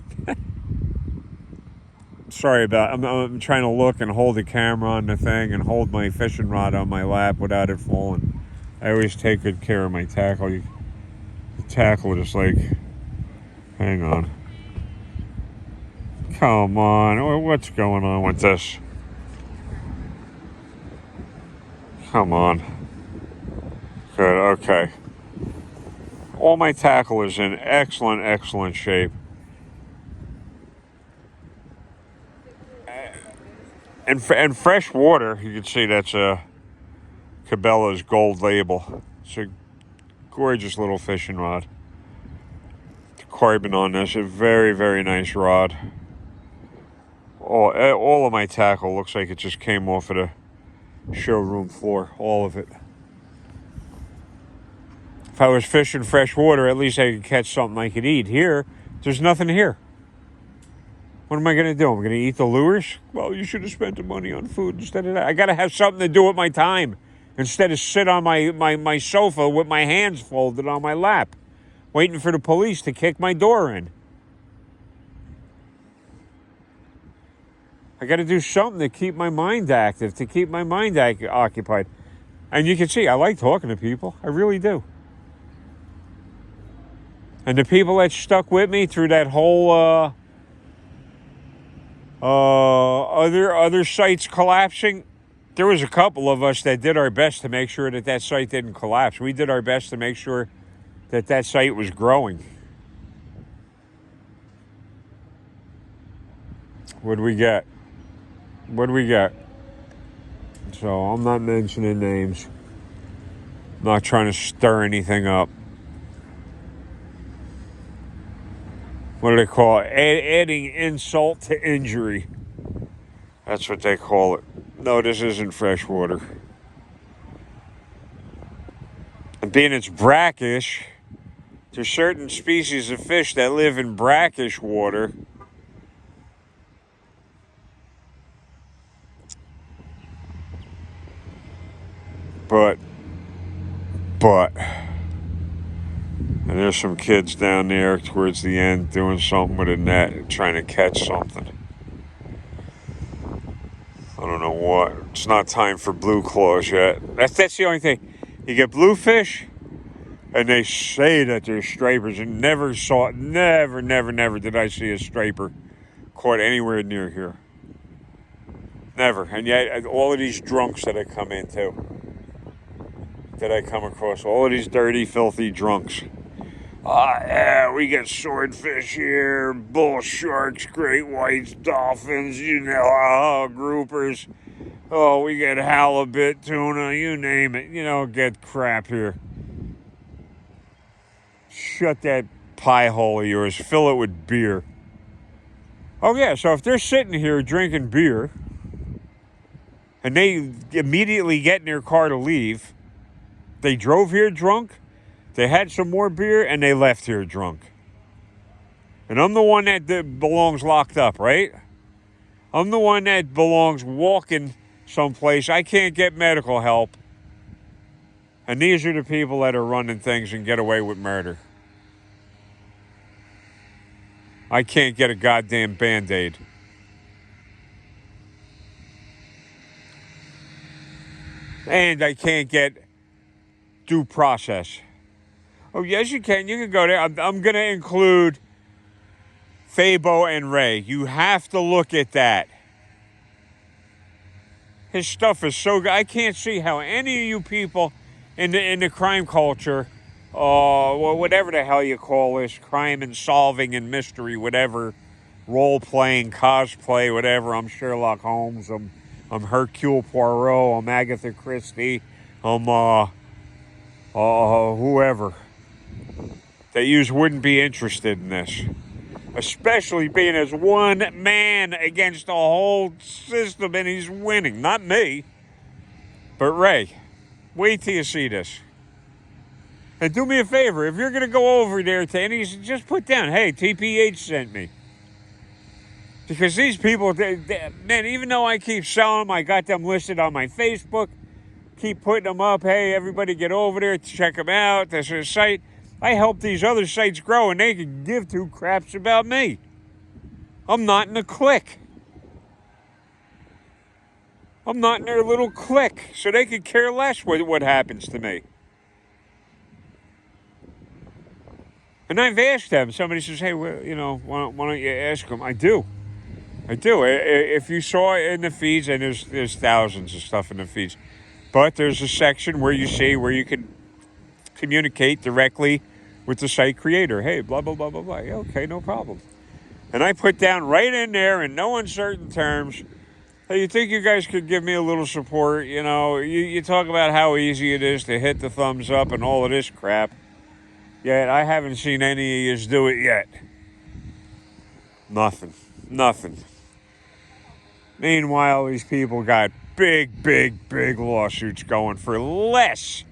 Speaker 1: Sorry about I'm trying to look and hold the camera on the thing and hold my fishing rod on my lap without it falling. I always take good care of my tackle. The tackle just like, hang on. Come on, what's going on with this? Come on. Good, okay. All my tackle is in excellent shape. And fresh water, you can see that's a Cabela's Gold Label. It's a gorgeous little fishing rod. The carbon on this, a very, very nice rod. All of my tackle looks like it just came off of the showroom floor. All of it. If I was fishing fresh water, at least I could catch something I could eat. Here, there's nothing here. What am I going to do? I'm going to eat the lures? Well, you should have spent the money on food instead of that. I got to have something to do with my time instead of sit on my sofa with my hands folded on my lap, waiting for the police to kick my door in. I got to do something to keep my mind active, to keep my mind occupied. And you can see, I like talking to people. I really do. And the people that stuck with me through that whole other sites collapsing, there was a couple of us that did our best to make sure that site didn't collapse. We did our best to make sure that site was growing. What do we get? So I'm not mentioning names. I'm not trying to stir anything up. What do they call it? Adding insult to injury. That's what they call it. No, this isn't fresh water. And being it's brackish, there's certain species of fish that live in brackish water. But, and there's some kids down there towards the end doing something with a net, trying to catch something. I don't know what. It's not time for blue claws yet. That's the only thing. You get bluefish, and they say that they're stripers, and never did I see a striper caught anywhere near here. Never. And yet, all of these drunks that I come into, that I come across, all of these dirty, filthy drunks. Yeah, we get swordfish here, bull sharks, great whites, dolphins, groupers. Oh, we get halibut, tuna, you name it. Get crap here. Shut that pie hole of yours. Fill it with beer. Oh, yeah, so if they're sitting here drinking beer, and they immediately get in their car to leave, they drove here drunk, they had some more beer, and they left here drunk. And I'm the one that belongs locked up, right? I'm the one that belongs walking someplace. I can't get medical help. And these are the people that are running things and get away with murder. I can't get a goddamn Band-Aid. And I can't get due process. Oh, yes, you can. You can go there. I'm going to include Fabo and Ray. You have to look at that. His stuff is so good. I can't see how any of you people in the crime culture, whatever the hell you call this, crime and solving and mystery, whatever, role-playing, cosplay, whatever. I'm Sherlock Holmes. I'm Hercule Poirot. I'm Agatha Christie. I'm whoever. That you wouldn't be interested in this. Especially being as one man against the whole system, and he's winning. Not me, but Ray. Wait till you see this. And do me a favor, if you're going to go over there to any, just put down, hey, TPH sent me. Because these people, man, even though I keep selling them, I got them listed on my Facebook, keep putting them up, hey, everybody get over there, check them out, this is a site. I help these other sites grow, and they can give two craps about me. I'm not in a clique. I'm not in their little clique, so they could care less what happens to me. And I've asked them. Somebody says, hey, well, why don't you ask them? I do. If you saw in the feeds, and there's thousands of stuff in the feeds, but there's a section where you can communicate directly with the site creator. Hey, blah, blah, blah, blah, blah. Yeah, okay, no problem. And I put down right in there in no uncertain terms, Hey, you think you guys could give me a little support? You know, you talk about how easy it is to hit the thumbs up and all of this crap. Yet I haven't seen any of you do it yet. Nothing. Nothing. Meanwhile, these people got big, big, big lawsuits going for less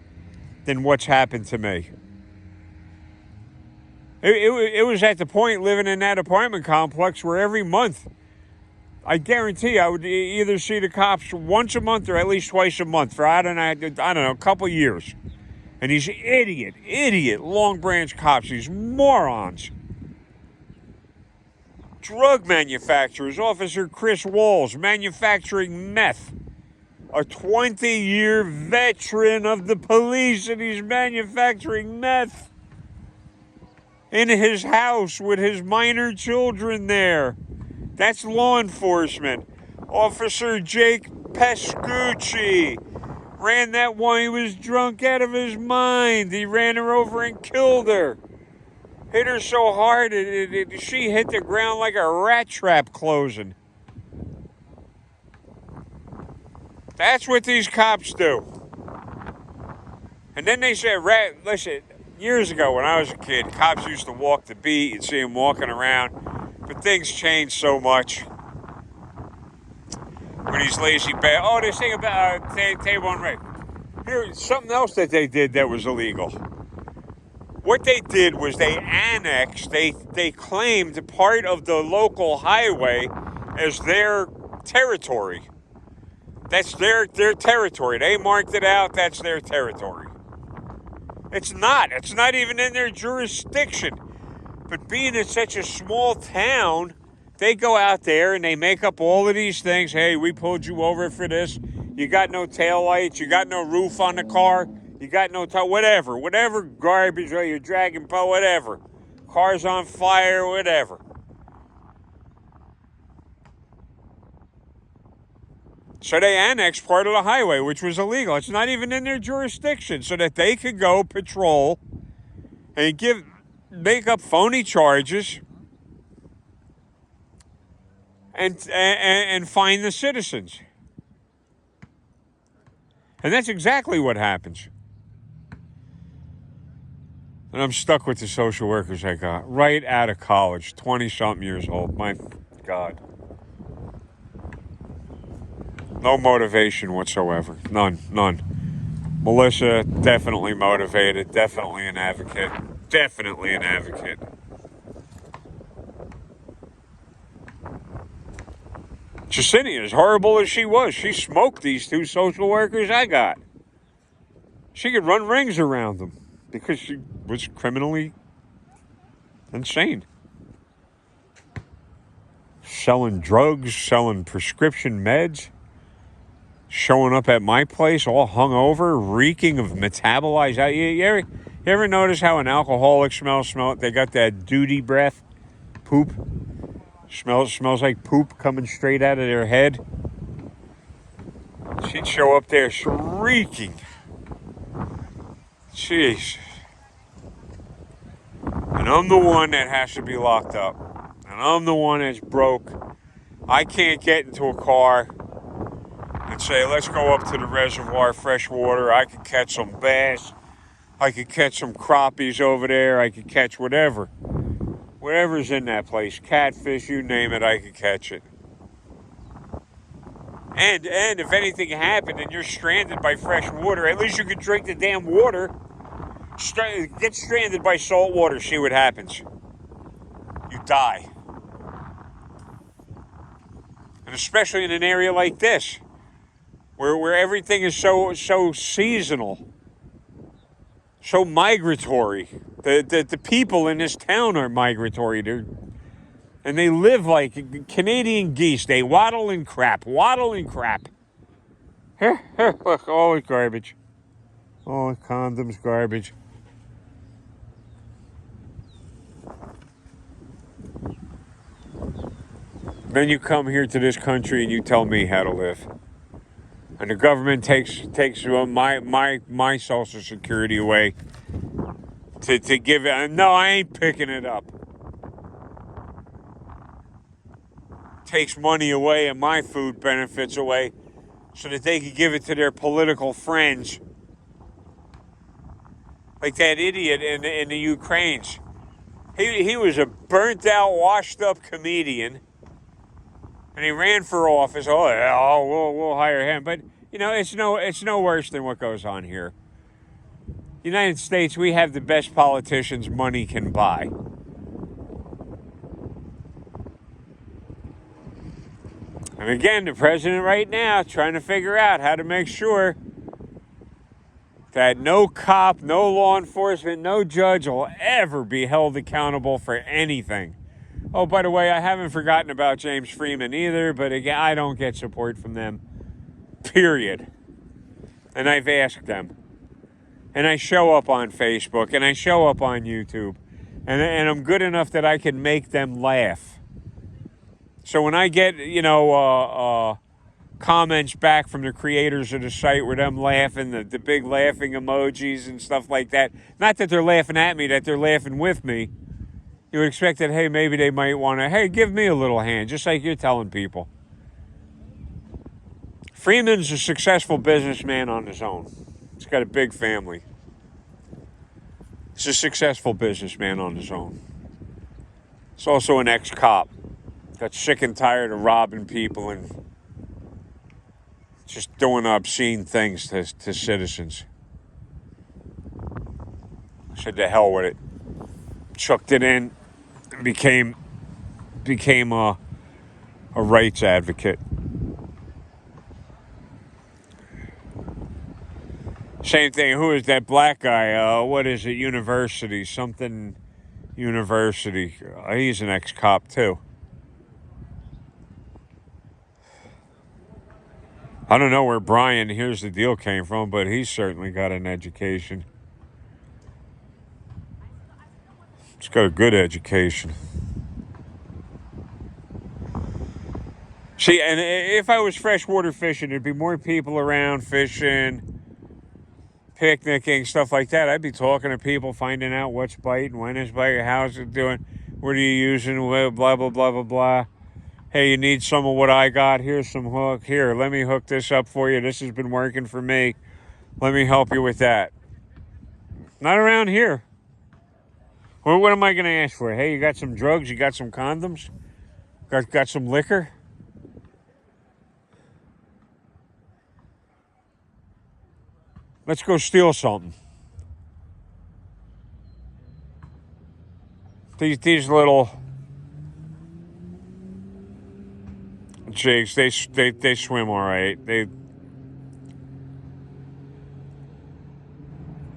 Speaker 1: than what's happened to me. It was at the point living in that apartment complex where every month, I guarantee I would either see the cops once a month or at least twice a month for, I don't know, a couple years. And these idiot Long Branch cops, these morons. Drug manufacturers, Officer Chris Walls, manufacturing meth. A 20-year veteran of the police, and he's manufacturing meth in his house with his minor children there. That's law enforcement. Officer Jake Pescucci ran that one. He was drunk out of his mind. He ran her over and killed her. Hit her so hard, she hit the ground like a rat trap closing. That's what these cops do. And then they said, listen, years ago when I was a kid, cops used to walk the beat. You'd see them walking around. But things changed so much. With these lazy bad. Oh, this thing about Tavon Ray. Here's something else that they did that was illegal. What they did was they annexed, they claimed part of the local highway as their territory. That's their territory. They marked it out, that's their territory. It's not even in their jurisdiction. But being in such a small town, they go out there and they make up all of these things. Hey, we pulled you over for this. You got no taillights. You got no roof on the car. You got no whatever garbage, or you're dragging, whatever. Car's on fire, whatever. So they annexed part of the highway, which was illegal. It's not even in their jurisdiction, so that they could go patrol and make up phony charges and fine the citizens. And that's exactly what happens. And I'm stuck with the social workers I got right out of college, 20-something years old. My God. No motivation whatsoever. None. Melissa, definitely motivated, definitely an advocate. Definitely an advocate. Jacinia, as horrible as she was, she smoked these two social workers I got. She could run rings around them because she was criminally insane. Selling drugs, selling prescription meds, showing up at my place all hungover, reeking of metabolized. You ever notice how an alcoholic smells? They got that duty breath, poop. Smells like poop coming straight out of their head. She'd show up there shrieking. Jeez. And I'm the one that has to be locked up. And I'm the one that's broke. I can't get into a car and say, let's go up to the reservoir, fresh water. I could catch some bass. I could catch some crappies over there. I could catch whatever. Whatever's in that place. Catfish, you name it, I could catch it. And if anything happened and you're stranded by fresh water, at least you could drink the damn water. Get stranded by salt water, see what happens. You die. And especially in an area like this, where everything is so seasonal, so migratory. The people in this town are migratory. And they live like Canadian geese. They waddle and crap. Look, all the garbage. All the condoms, garbage. Then you come here to this country and you tell me how to live. And the government takes my Social Security away to give it. No, I ain't picking it up. takes money away and my food benefits away so that they could give it to their political friends. Like that idiot in the Ukraines. He was a burnt out, washed up comedian, and he ran for office. Oh yeah, we'll hire him. But it's no worse than what goes on here. United States, we have the best politicians money can buy. And again, the president right now trying to figure out how to make sure that no cop, no law enforcement, no judge will ever be held accountable for anything. Oh, by the way, I haven't forgotten about James Freeman either, but again, I don't get support from them, period. And I've asked them. And I show up on Facebook, and I show up on YouTube, and I'm good enough that I can make them laugh. So when I get, comments back from the creators of the site where them laughing, the big laughing emojis and stuff like that. Not that they're laughing at me, that they're laughing with me. You would expect that, hey, maybe they might want to, hey, give me a little hand, just like you're telling people. Freeman's a successful businessman on his own. He's got a big family. He's a successful businessman on his own. He's also an ex-cop. Got sick and tired of robbing people and just doing obscene things to citizens. Said to hell with it. Chucked it in and became a rights advocate. Same thing. Who is that black guy? What is it? University. Something University. He's an ex-cop too. I don't know where Brian Here's the Deal came from, but he's certainly got an education. He's got a good education. See, and if I was freshwater fishing, there'd be more people around fishing, picnicking, stuff like that. I'd be talking to people, finding out what's biting, when it's biting, how's it doing, what are you using, blah, blah, blah, blah, blah. Hey, you need some of what I got? Here's some hook. Here, let me hook this up for you. This has been working for me. Let me help you with that. Not around here. Well, what am I going to ask for? Hey, you got some drugs? You got some condoms? Got some liquor? Let's go steal something. These little jigs, they swim all right.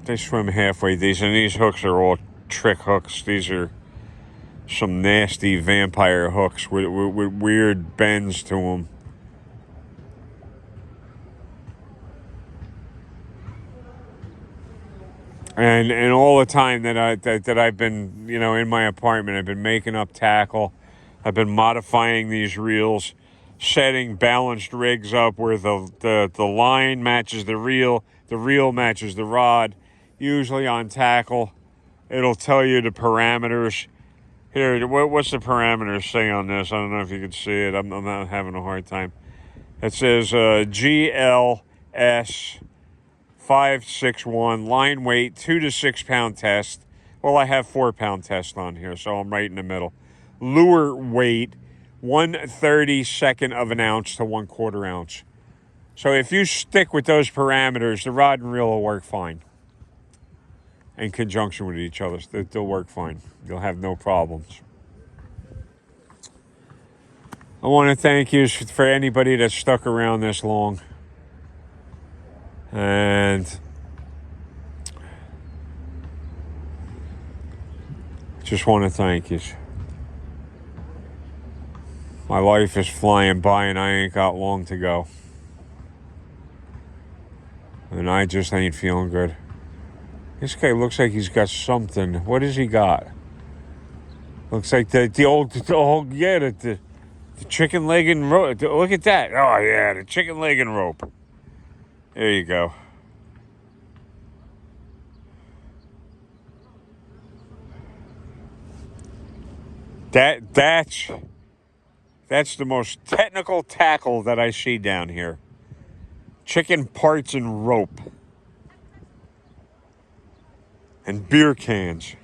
Speaker 1: They swim halfway decent. And these hooks are all trick hooks. These are some nasty vampire hooks with weird bends to them. And all the time that I've been, in my apartment, I've been making up tackle. I've been modifying these reels, setting balanced rigs up where the line matches the reel matches the rod. Usually on tackle, it'll tell you the parameters. Here, what's the parameters say on this? I don't know if you can see it. I'm not having a hard time. It says GLS 561, line weight 2 to 6 pound test. Well, I have 4 pound test on here, so I'm right in the middle. Lure weight 1/32 of an ounce to 1/4 ounce. So if you stick with those parameters, the rod and reel will work fine. In conjunction with each other, they'll work fine. You'll have no problems. I want to thank you for anybody that stuck around this long. And just want to thank you. My life is flying by and I ain't got long to go. And I just ain't feeling good. This guy looks like he's got something. What has he got? Looks like the chicken leg and rope. Look at that. Oh, yeah, the chicken leg and rope. There you go. That's That's the most technical tackle that I see down here. Chicken parts and rope. And beer cans.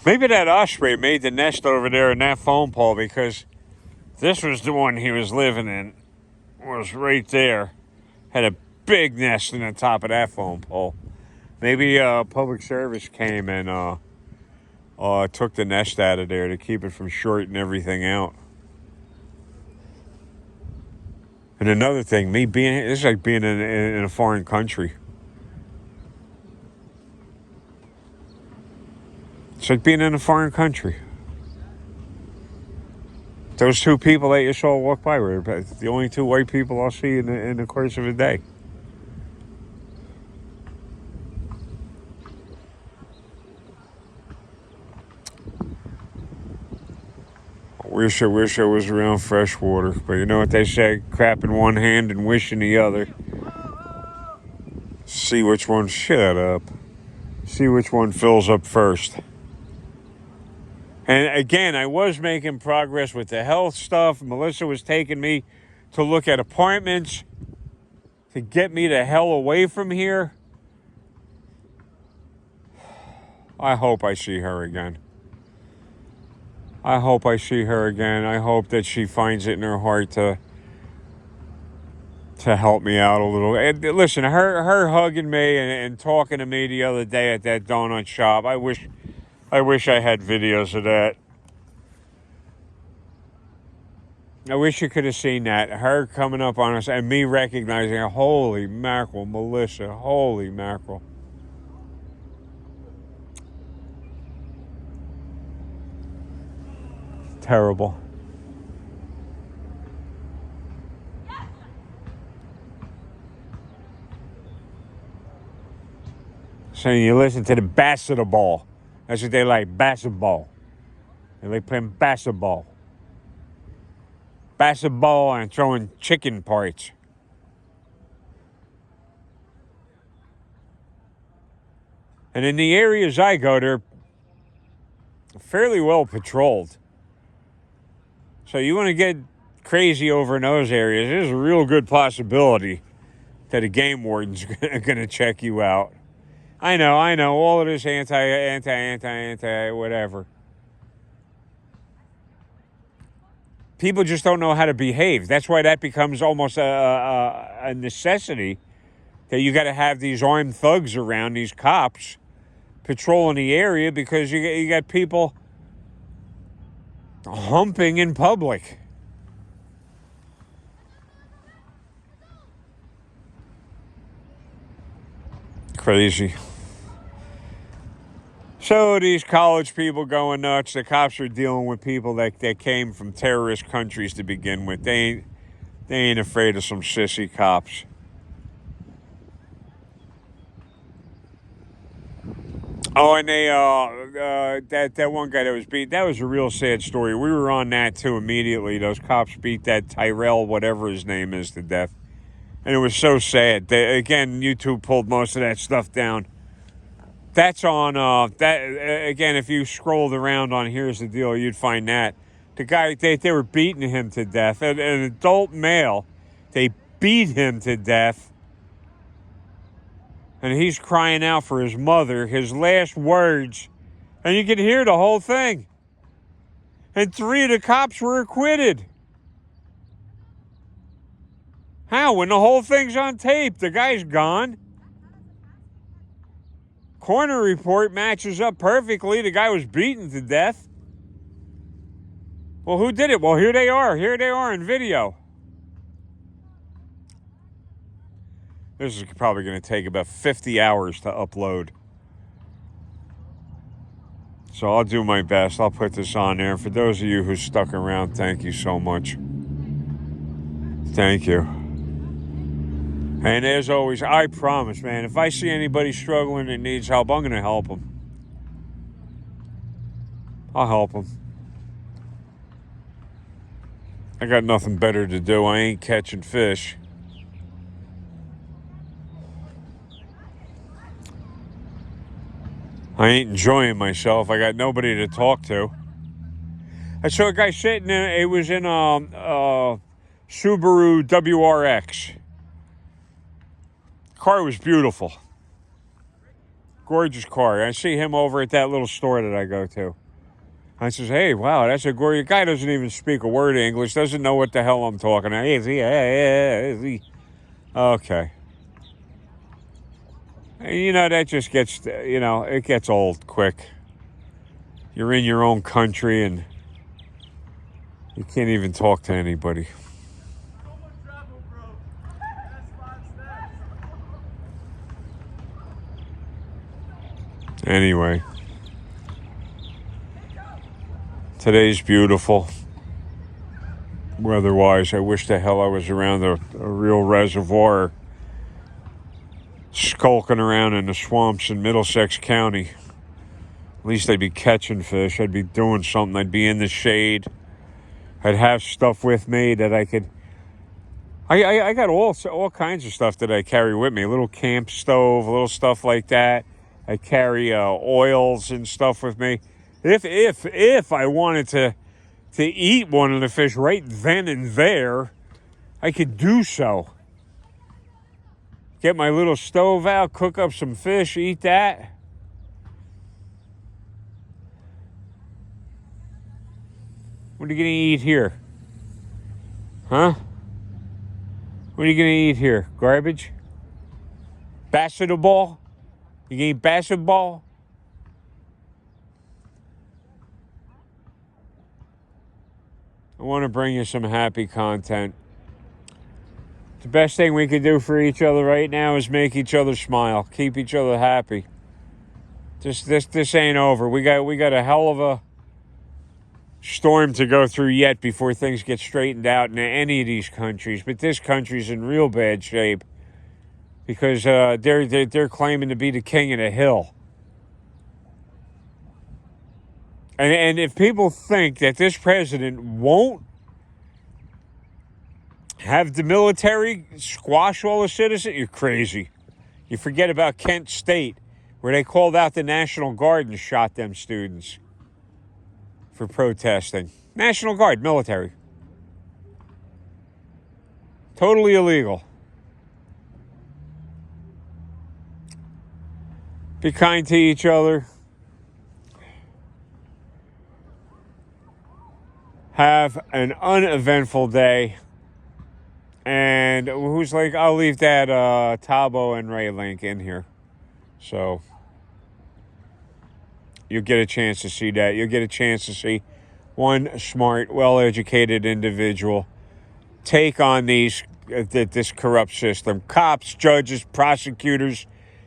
Speaker 1: Maybe that osprey made the nest over there in that phone pole because this was the one he was living in. Was right there. Had a big nest in the top of that phone pole. Maybe public service came and took the nest out of there to keep it from shorting everything out. And another thing, this is like being in a foreign country. It's like being in a foreign country. Those two people that you saw walk by were the only two white people I'll see in the course of a day. I wish I was around fresh water. But you know what they say? Crap in one hand and wish in the other. See which one... Shut up. See which one fills up first. And again, I was making progress with the health stuff. Melissa was taking me to look at appointments to get me the hell away from here. I hope I see her again. I hope I see her again. I hope that she finds it in her heart to help me out a little. And listen, her hugging me and talking to me the other day at that donut shop. I wish I had videos of that. I wish you could have seen that. Her coming up on us and me recognizing her. Holy mackerel, Melissa. Holy mackerel. Terrible. Saying you listen to the basketball. That's what they like, basketball. They like playing basketball. Basketball and throwing chicken parts. And in the areas I go, they're fairly well patrolled. So you want to get crazy over in those areas, there's a real good possibility that a game warden's going to check you out. I know, all of this anti, whatever. People just don't know how to behave. That's why that becomes almost a necessity that you got to have these armed thugs around, these cops, patrolling the area because you got people humping in public. Crazy. So these college people going nuts. The cops are dealing with people that came from terrorist countries to begin with. They ain't afraid of some sissy cops. Oh, and they that one guy that was beat. That was a real sad story. We were on that too immediately. Those cops beat that Tyrell, whatever his name is, to death, and it was so sad. Again, YouTube pulled most of that stuff down. That's on again. If you scrolled around on Here's the Deal, you'd find that the guy they were beating him to death. An adult male, they beat him to death. And he's crying out for his mother, his last words. And you can hear the whole thing. And 3 of the cops were acquitted. How? When the whole thing's on tape, the guy's gone. Coroner report matches up perfectly. The guy was beaten to death. Well, who did it? Well, here they are. Here they are in video. This is probably going to take about 50 hours to upload. So I'll do my best. I'll put this on there. For those of you who stuck around, thank you so much. Thank you. And as always, I promise, man, if I see anybody struggling and needs help, I'm going to help them. I'll help them. I got nothing better to do. I ain't catching fish. I ain't enjoying myself. I got nobody to talk to. I saw a guy sitting in, it was in a Subaru WRX. Car was beautiful. Gorgeous car. I see him over at that little store that I go to. I says, hey, wow, that's a gorgeous guy. Doesn't even speak a word of English. Doesn't know what the hell I'm talking about. Okay. And, that just gets, it gets old quick. You're in your own country and you can't even talk to anybody. Anyway, today's beautiful. Weather-wise, I wish the hell I was around a real reservoir, skulking around in the swamps in Middlesex County. At least I'd be catching fish. I'd be doing something. I'd be in the shade. I'd have stuff with me that I could... I got all kinds of stuff that I carry with me. A little camp stove, a little stuff like that. I carry oils and stuff with me. If I wanted to eat one of the fish right then and there, I could do so. Get my little stove out, cook up some fish, eat that. What are you going to eat here? Huh? What are you going to eat here? Garbage? Basketball? You going to eat basketball? I want to bring you some happy content. The best thing we can do for each other right now is make each other smile, keep each other happy. This ain't over. We got a hell of a storm to go through yet before things get straightened out in any of these countries. But this country's in real bad shape because they're claiming to be the king of the hill. And if people think that this president won't have the military squash all the citizens, you're crazy. You forget about Kent State, where they called out the National Guard and shot them students for protesting. National Guard, military. Totally illegal. Be kind to each other. Have an uneventful day. And who's like, I'll leave that Tabo and Ray link in here. So you'll get a chance to see that. You'll get a chance to see one smart, well-educated individual take on this corrupt system. Cops, judges, prosecutors,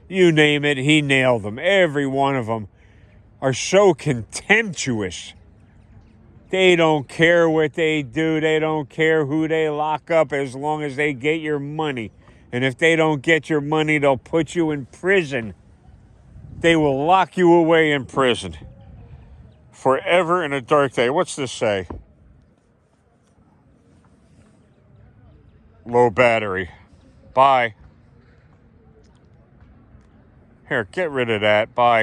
Speaker 1: you name it, he nailed them. Every one of them are so contemptuous. They don't care what they do. They don't care who they lock up as long as they get your money. And if they don't get your money, they'll put you in prison. They will lock you away in prison forever in a dark day. What's this say? Low battery. Bye. Here, get rid of that. Bye.